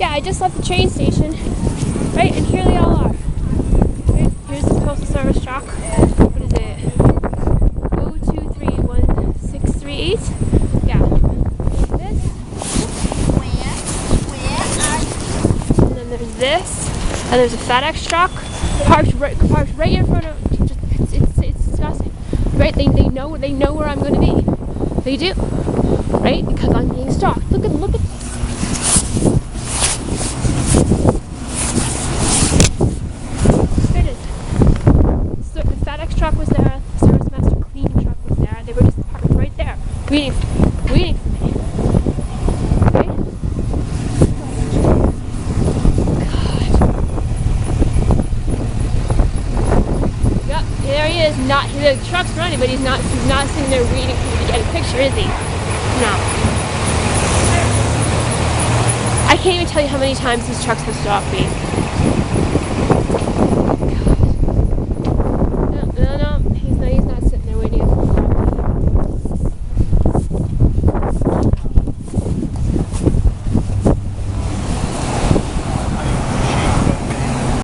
Yeah, I just left the train station, right, and here they all are. Right, here's the Postal Service truck. What is it? 0231638. Yeah. This. And then there's this. And there's a FedEx truck parked right in front of. It's disgusting. Right? They know where I'm going to be. They do. Right? Because I'm being stalked. Look at this. Truck was there, the Servicemaster cleaning truck was there. They were just parked right there, waiting for me. Right? God. Yep, there he is. The truck's running, but he's not sitting there waiting for me to get a picture, is he? No. I can't even tell you how many times these trucks have stalked me.